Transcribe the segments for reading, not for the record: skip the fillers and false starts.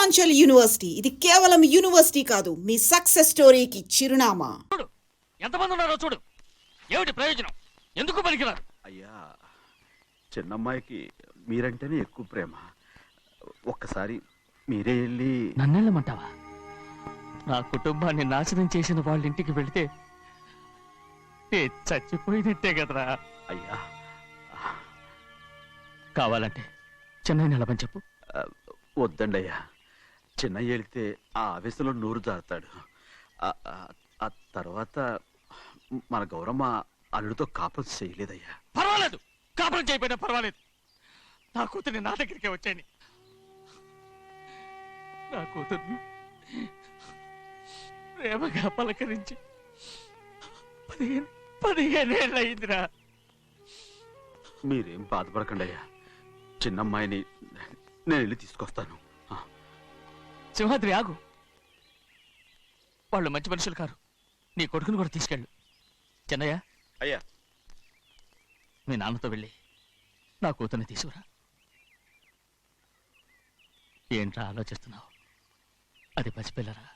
Purvanchal university ఇది కేవలం university కాదు, మీ సక్సెస్ స్టోరీకి చిరునామా. చూడు ఎంతమంది ఉన్నారో చూడు. ఏమిటి ప్రయోజనం? ఎందుకు పనికిరారు? అయ్యా, చిన్నమ్మాయికి మీరంటేనే ఎక్కువ ప్రేమ. ఒక్కసారి మీరే వెళ్ళి. నన్నెళ్ళమంటావా? నా కుటుంబాన్ని నాశనం చేసిన వాళ్ళ ఇంటికి వెళితే చచ్చిపోయినట్టే కదరా. అయ్యా, కావాలంటే చెన్నై నిలబని చెప్పు. వద్దండి అయ్యా, చిన్నయ్య వెళితే ఆ ఆవేశంలో నోరు జారుతాడు. ఆ తర్వాత మన గౌరమ్మ అల్లుడితో కాపురం చేయలేదయ్యా. పర్వాలేదు, కాపురం చేయకపోయినా పర్వాలేదు. నా కూతుర్ని నా దగ్గరికే వచ్చాయని. నా కూతుర్ని ప్రేమగా పలకరించి 15 ఏళ్ళు అయిందిరా. మీరేం బాధపడకండి అయ్యా, చిన్నమ్మాయిని నేను వెళ్ళి తీసుకొస్తాను. సింహాద్రి ఆగు. వాళ్ళు మంచి మనుషులు కారు. నీ కొడుకుని కూడా తీసుకెళ్ళు. చెన్నయ్య, అయ్యా, మీ నాన్నతో వెళ్ళి నా కూతుర్ని తీసుకురా. ఏంట్రా ఆలోచిస్తున్నావు? అది పసిపిల్లరా,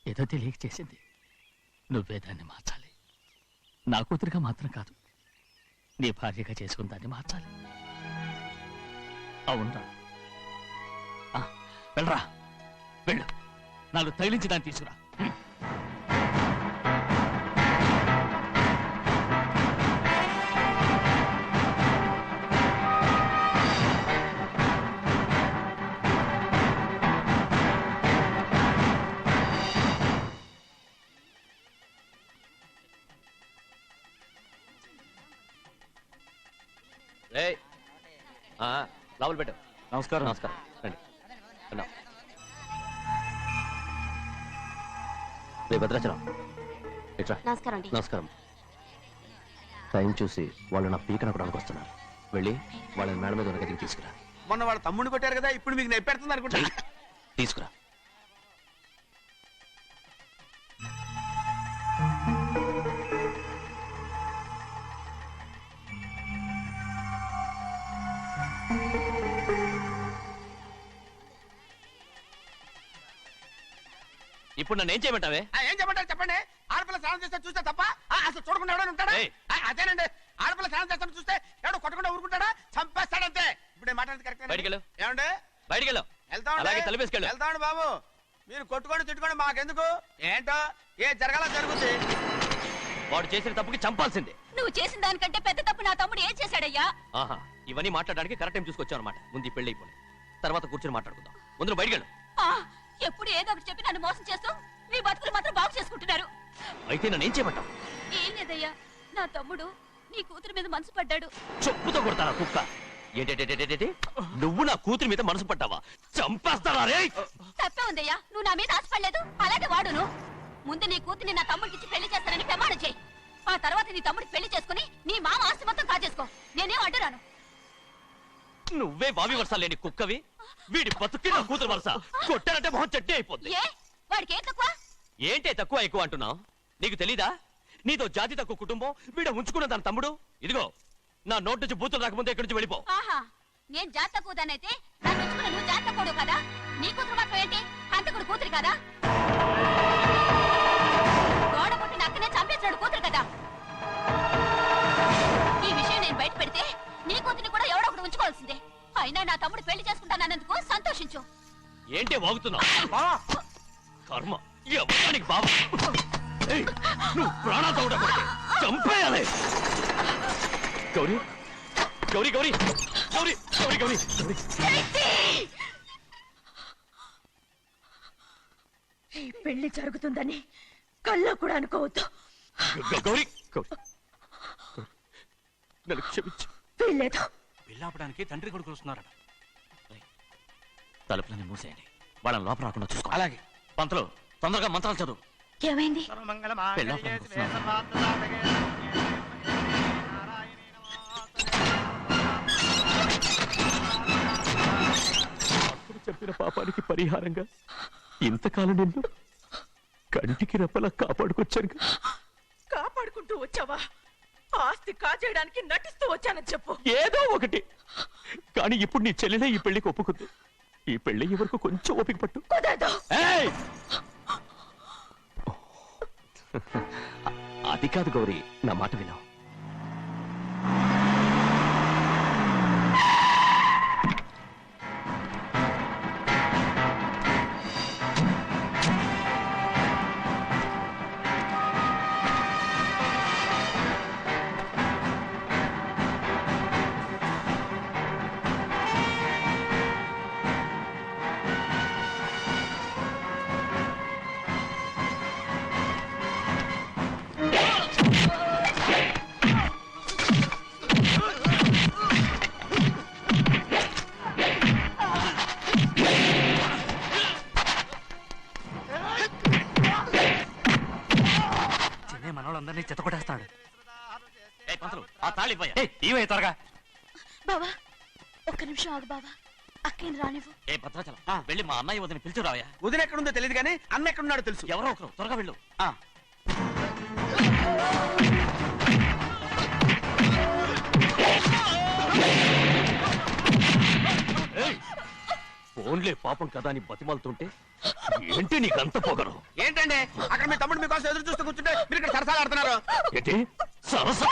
ఏదో తెలియక చేసింది. నువ్వే దాన్ని మార్చాలి. నా కూతురిగా మాత్రం కాదు, నీ భార్యగా చేసుకుని దాన్ని మార్చాలి. అవునరా, వెళ్ళరా, వెళ్ళు. నాలుగు తగిలించి దాన్ని తీసుకురా. లోపల పెట్టు. నమస్కారం. నమస్కారం. రండి. రే భద్రాచలం, ఇట్రా. నమస్కారం అండి. నమస్కారం. టైం చూసి వాళ్ళు నా పీకన కూడా వస్తున్నారు. వెళ్ళి వాళ్ళని మేడ మీద ఉన్న గదికి తీసుకురా. మొన్న వాళ్ళ తమ్ముడిని కొట్టారు కదా, ఇప్పుడు మీకు నెప్పెడుతుంది అనుకుంటా. తీసుకురా. ఇప్పుడు నన్ను ఏం చేయమంటావే? ఏం చెప్పంటారు చెప్పండి. ఆడపిల్ల స్నానం చేస్తే చూస్తే తప్ప అసలు చూడకుండా ఎవడో ఉంటాడా? అదేనండి, ఆడపిల్ల స్నానం చేస్తాను చూస్తే ఎవడో కొట్టకుండా ఊరుకుంటాడా? చంపేస్తాడంతే. ఇప్పుడు నేను మాట్లాడేది కరెక్ట్. బయటికెళ్ళు. ఏమండి? బయటికెళ్ళు. అలాగే తలపేసుకెళ్ళు. వెళ్తామండి బాబు. మీరు కొట్టుకొని తిట్టుకోండి, మాకెందుకు? ఏంటో ఏ జరగాల జరుగుతుంది. వాడు చేసిన తప్పుకి చంపాల్సిందే. నువ్వు చేసిన దానికంటే పెద్ద తప్పు నా తమ్ముడు ఏం చేశాడయ్యా? ఆహా, ఇవన్నీ మాట్లాడడానికి కరెక్ట్ టైం చూసుకొచ్చావు అనమాట. ముందు ఈ పెళ్లి అయిపోయి తర్వాత కూర్చొని మాట్లాడుకుందాం. ముందు బయటికెళ్ళు. ఎప్పుడు ఏదో ఒకటి చెప్పి నన్ను మోసం చేస్తూ మీ బతుకులు మాత్రం బాగు చేసుకుంటున్నారు. అయితే నన్ను ఏం చేయమంటావు? ఏం లేదయ్యా, నా తమ్ముడు నీ కూతురు మీద మనసు పడ్డాడు. చెప్పుతో కొడతారా కుక్క? ఏంటేంటి, నువ్వు నా కూతురి మీద మనసు పట్టావా? చంపేస్తారా రే? తప్పే ఉందయ్యా, నువ్వు నా మీద ఆశపడలేదు, అలాగే వాడును. ముందు నీ కూతుర్ని నా తమ్ముడికి పెళ్లి చేస్తానని ప్రమాణం చేయి. ఆ తర్వాత నీ తమ్ముడికి పెళ్లి చేసుకుని నీ మామ ఆస్తి మొత్తం కాజేసుకో. నేనేం అడ్డురాను. నువ్వే బావి వరుస లేని కుక్కవి. వీడి బతుక్కి నా కూతురు వరుస. కొట్టారంటే మొహం చట్నీ అయిపోద్ది. వాడికి ఏం తక్కువ? ఏంటే తక్కువ ఎక్కువ అంటున్నావు? నీకు తెలీదా? నీతో జాతి తక్కువ కుటుంబం వీడ ఉంచుకున్న దాని తమ్ముడు. ఇదిగో, నా నోటి నుంచి బూతులు రాకముందే ఇక్కడి నుంచి వెళ్ళిపో. ఆహా, నేను జాత కూదానైతే నన్ను ఉంచుకున్న నువ్వు జాత కూడు కదా. నీ కూతురు మాత్రం ఏంటి, హంతకుడు కూతురు కదా. గోడ పుట్టిన అక్కనే చంపేసినాడు కూతురు కదా. ఈ విషయం నేను బయట పెడితే నీ కూతురిని కూడా ఎవడో ఒకటి ఉంచుకోవాల్సిందే. అయినా నా తమ్ముడు పెళ్లి చేసుకుంటానన్నందుకు సంతోషించు. ఏంటే వాగుతున్నావు? కర్మ, ఎవరికి బాబా? నువ్వు ప్రాణాలతో కూడా చంపేయాలి. గౌరీ, గౌరీ, గౌరీ, గౌరీ, గౌరీ, గౌరీ, ఈ పెళ్లి జరుగుతుందని కల్లో కూడా అనుకోవద్దు. గౌరీ, గౌరీ, నన్ను క్షమించు. వీల్లేదు. పెళ్ళాపడానికి తండ్రి కొడుకులు వస్తున్నారట. తలుపులని మూసేయండి, వాళ్ళని లోపల రాకుండా చూసుకో. అలాగే. పంతులు, తొందరగా మంత్రాలు చదువు. ఏమైంది? అప్పుడు చెప్పిన పాపానికి పరిహారంగా ఇంతకాలం నిన్ను కంటికి రెప్పలా కాపాడుకొచ్చాను. కాపాడుకుంటూ వచ్చావా? ఆస్తి కాజేయడానికి నటిస్తూ వచ్చానని చెప్పు. ఏదో ఒకటి. కానీ ఇప్పుడు నీ చెల్లెలే ఈ పెళ్లికి ఒప్పుకుంది. ఈ పెళ్లి వరకు కొంచెం ఓపిక పట్టు. కుదరదు. ఏయ్! అది కాదు గౌరీ, నా మాట విను. మనోళ్ళందరినీ చెత్తకొట్టేస్తాడు. ఆ తాళి ఇవే త్వరగా. బావా ఒక్క నిమిషం ఆగు బావా, అక్కేం రానివ్వు. ఏ భద్రాచలం, వెళ్ళి మా అన్నయ్య వదిన పిలిచిరావయ్యా. వదిన ఎక్కడుందో తెలియదు కానీ అన్న ఎక్కడున్నాడో తెలుసు. ఎవరో ఒకరు త్వరగా వెళ్ళు. ఫోన్లే పాపం కదా అని బతిమాలుతుంటే ఏంటి నీకంత పొగరు? ఏంటండి అక్కడ మీ తమ్ముడు మీకోసం ఎదురు చూస్తూ కూర్చుంటే మీరు ఇక్కడ సరసాలు ఆడుతున్నారు. ఏంటి సరస?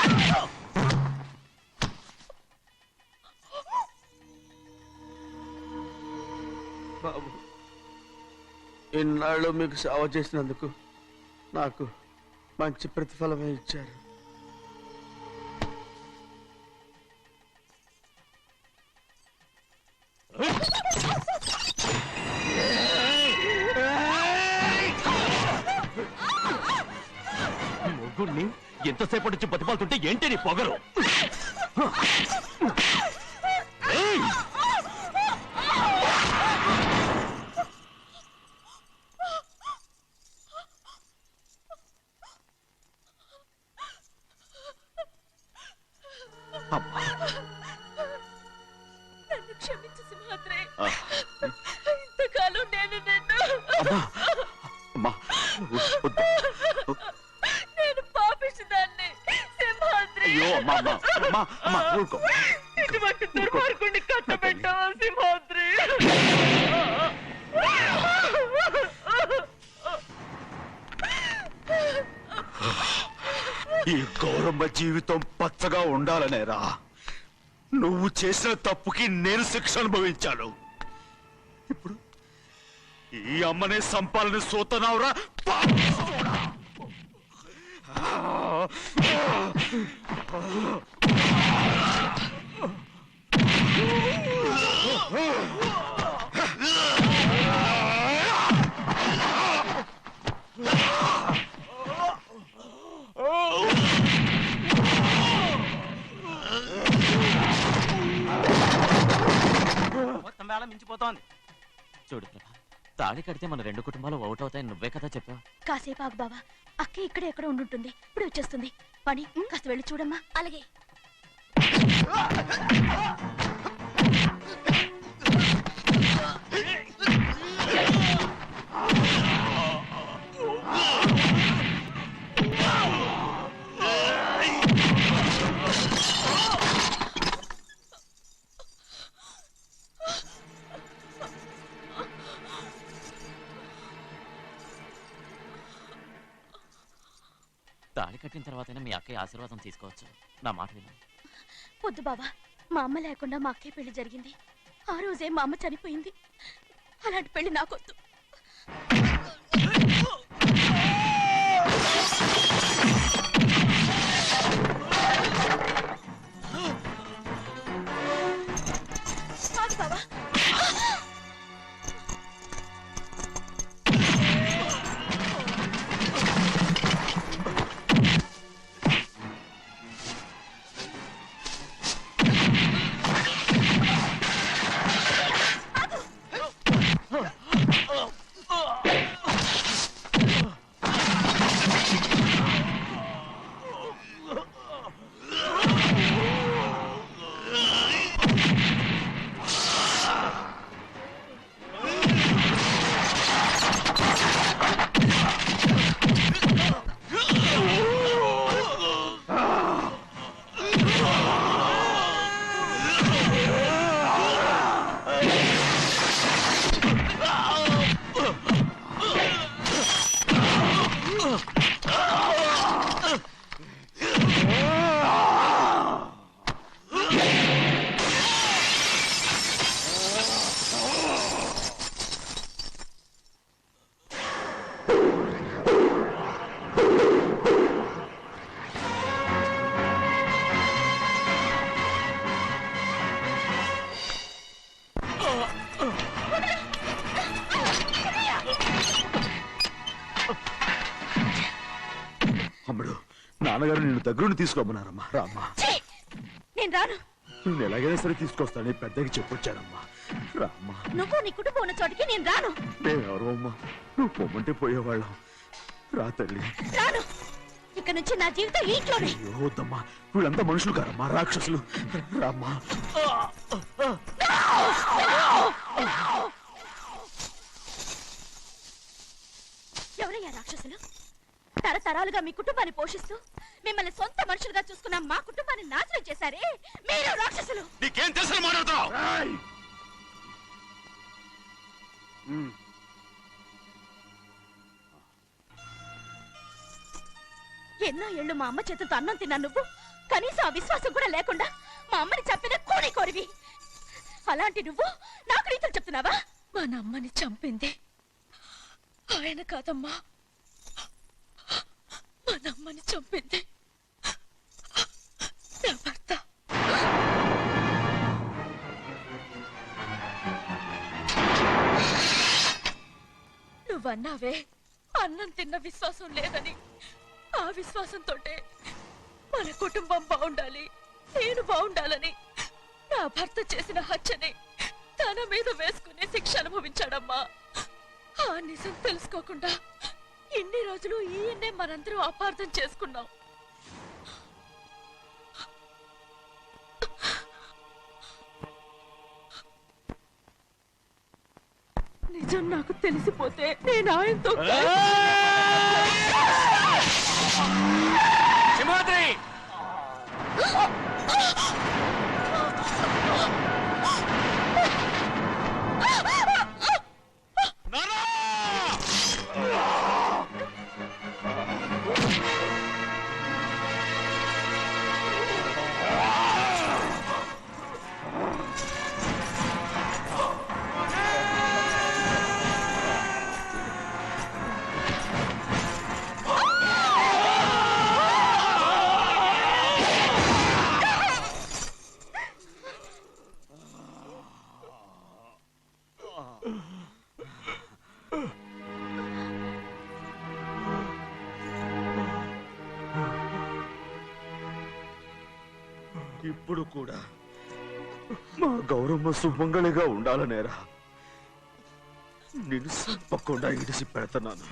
బాబు, ఇన్నాళ్ళు మీకు సేవ చేసినందుకు నాకు మంచి ప్రతిఫలమే ఇచ్చారు. మొగ్గుణ్ణి ఎంతసేపటి నుంచి బతిమాలుతుంటే ఏంటి నీ పొగరు? నన్ను క్షమించు సింహాద్రి. ఇంతకాలం నేను నిన్ను నేను పాపిస్తుదాన్ని సింహాద్రి. ఇటువంటి దుర్మార్గుడిని కట్టబెట్టావా సింహాద్రి? ఈ గౌరమ్మ జీవితం పచ్చగా ఉండాలనేరా నువ్వు చేసిన తప్పుకి నేను శిక్ష అనుభవించాను. ఇప్పుడు ఈ అమ్మనే సంపాలని సోతనావురా. మొత్తం వేళ మించిపోతోంది. చూడు ప్రభా, తాళి కడితే మన రెండు కుటుంబాలు ఒకటవుతాయని నువ్వే కదా చెప్పావు. కాసేపు ఆగు బావా, అక్కే ఇక్కడే ఎక్కడ ఉండుంటుంది, ఇప్పుడు వచ్చేస్తుంది. పని కాస్త వెళ్ళి చూడమ్మా. అలాగే. తాళి కట్టిన తర్వాతైనా మీ అక్కయ్య ఆశీర్వాదం తీసుకోవచ్చు. నా మాట విను. వద్దు బావా, మా అమ్మ లేకుండా మా అక్కే పెళ్లి జరిగింది. ఆ రోజే మా అమ్మ చనిపోయింది. అలాంటి పెళ్లి నాకొద్దు. బావా నాన్నగారు నిన్ను దగ్గరుండి తీసుకోమన్నారమ్మా. రామ్మా, ఛీ! నేను రాను. నేను ఎలాగైనా సరే తీసుకొస్తానని పెద్దకి చెప్పొచ్చానమ్మా. రామ్మా. నువ్వు నీ కుటుంబం ఉన్న చోటికి నేను రాను. మేమెవరు అమ్మా, నువ్వు పొమ్మంటే పోయేవాళ్ళం. రా తల్లి. రాను. ఇక నుంచి నా జీవితం ఈ ఇంట్లోనే. అయ్యో వద్దమ్మా, వీళ్ళంతా మనుషులు కారమ్మా, రాక్షసులు. రామ్మా. ఎవరయ్యా రాక్షసులు? తరతరాలుగా మీ కుటుంబాన్ని పోషిస్తూ మిమ్మల్ని సొంత మనుషులుగా చూసుకున్న మా కుటుంబాన్ని నాశనం చేశారే మీరు రాక్షసులు. నీకేం తెలుసు మాట్లాడతావు? ఎన్నో ఏళ్ళు మా అమ్మ చేతులతో అన్నం తిన్నా నువ్వు కనీసం ఆ విశ్వాసం కూడా లేకుండా మా అమ్మని చంపిన కోడి కోరివి. అలాంటి నువ్వు నాకు రీతులు చెప్తున్నావా? మా అమ్మని చంపింది ఆయన కాదమ్మా, మా అమ్మని చంపింది నా భర్త. నువ్వన్నావే అన్నం తిన్న విశ్వాసం లేదని. ఆ విశ్వాసంతోటే మన కుటుంబం బాగుండాలి, నేను బాగుండాలని నా భర్త చేసిన హత్యని తన మీద వేసుకునే శిక్ష అనుభవించాడమ్మా. ఆ నిజం తెలుసుకోకుండా ఇన్ని రోజులు ఈయన్నే మనందరం అపార్థం చేసుకున్నాం. నిజం నాకు తెలిసిపోతే నేను ఆయనతో సింహాద్రి! ఇప్పుడు కూడా మా గౌరమ్మ సుమంగళిగా ఉండాలనేరా నిన్ను తప్పకుండా ఇడిసి పెడతాను.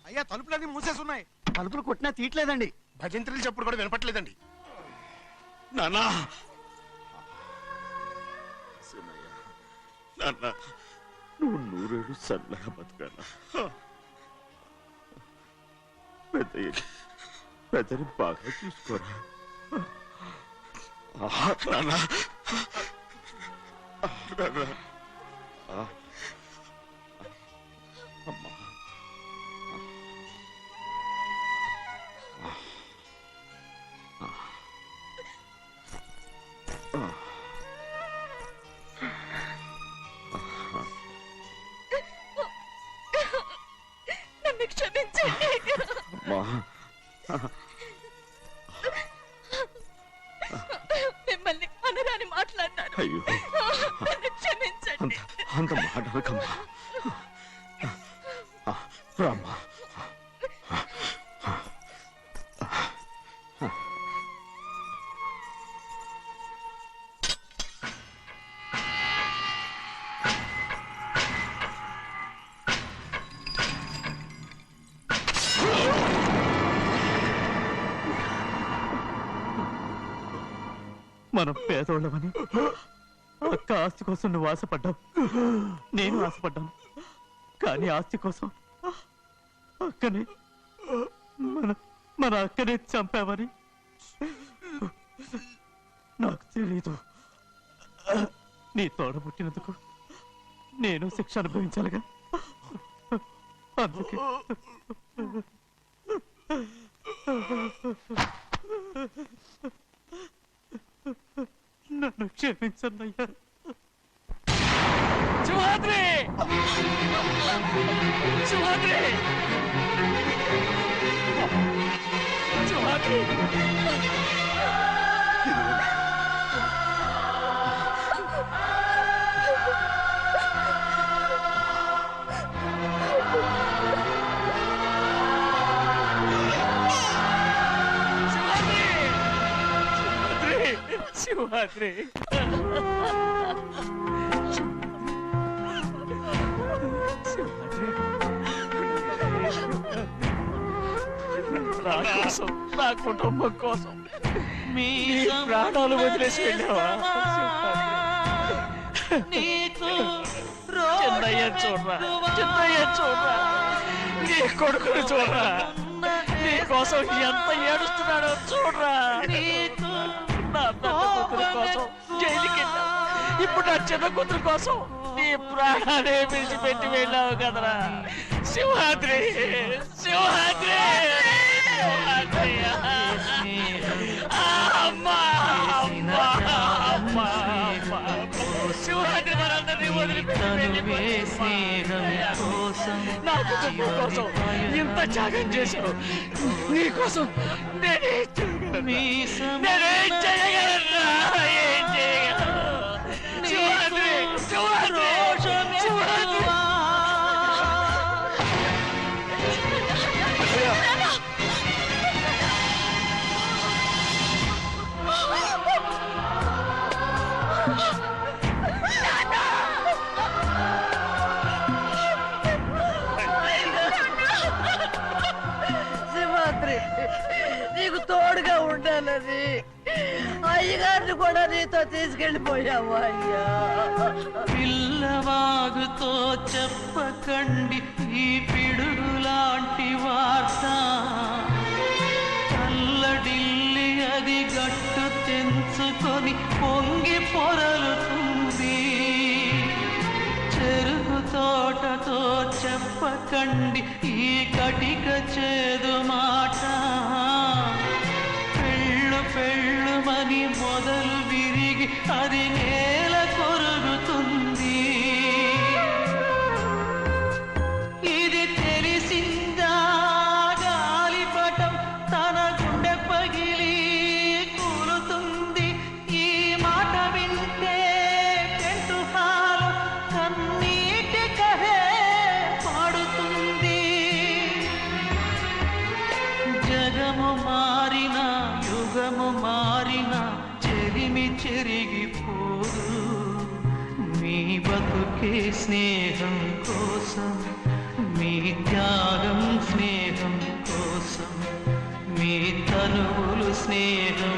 అయ్యా, తలుపులన్నీ మూసేసున్నాయి. తలుపులు కొట్టినా తీయట్లేదండి. భజంత్రులు చెప్పుడు కూడా వినపట్లేదండి. నాన్నా, నాన్న, నువ్వు నూరేళ్ళు చల్లగా బతకాలా. పెద్దని బాగా చూసుకోరా. నాన్న, అమ్మా, నన్ను క్షమించండి. మిమ్మల్ని అనరాని మాట్లాడినాను. అయ్యో, నన్ను క్షమించండి. అంత మాట అనకమ్మా. రామ్మా. మనం పేదోళ్ళమని అక్క ఆస్తి కోసం నువ్వు ఆశపడ్డావు, నేను ఆశపడ్డాను. కానీ ఆస్తి కోసం అక్కని మన అక్కనే చంపావని నాకు తెలీదు. నీ తోడ పుట్టినందుకు నేను శిక్ష అనుభవించాలిగా. అందుకే నన్ను క్షమించన్నయ్యా. సింహాద్రి! సింహాద్రి! సింహాద్రి సింహాద్రి నా కోసం నా కుటుంబం కోసం మీ ప్రాణాలు వదిలేసి వెళ్ళావా చిన్నయ్య చూడరా నీ కొడుకుని చూడరా నీ కోసం ఎంత ఏడుస్తున్నాడో చూడరా నా పెద్ద కూతురు కోసం జైలుకి వెళ్ళావు ఇప్పుడు నా చిన్న కూతురు కోసం నీ ప్రాణాలే విడిచిపెట్టి వెళ్ళావు కదరా సింహాద్రి సింహాద్రి అమ్మా అమ్మా అమ్మా సింహాద్రి మనందరినీ వదిలిపెట్టి నా కుటుంబం కోసం ఇంత త్యాగం చేశావు నీ కోసం నేనేం చేయగలరా ఏం చేయగలను సింహాద్రి సింహాద్రి సింహాద్రి సింహాద్రి నీకు తోడుగా ఉండాలని అయ్యగారిని కూడా నీతో తీసుకెళ్ళిపోయావు అయ్యా. పిల్లవాగుతో చెప్పకండి ఈ పిడుగులాంటి వార్త చల్లడిల్లి అది గట్టు తెంచుకొని పొంగి పొరలుతుంది చెరుకు తోటతో చెప్పకండి ఈ కటిక చేదు మాట పెళ్ళుమని మొదలు విరిగి అది నేల కొరుగుతుంది ఇది తెలిసిందా గాలిపటం తన గుండె పగిలి కూలుతుంది ఈ మాట వింటే పెంటు హాలు కన్నీటి కహే పాడుతుంది జగము మారిన యుగము మారిన చెరిమి చెరిగిపోదు మీ బతుకే స్నేహం కోసం మీ త్యాగం స్నేహం కోసం మీ తనువులు స్నేహం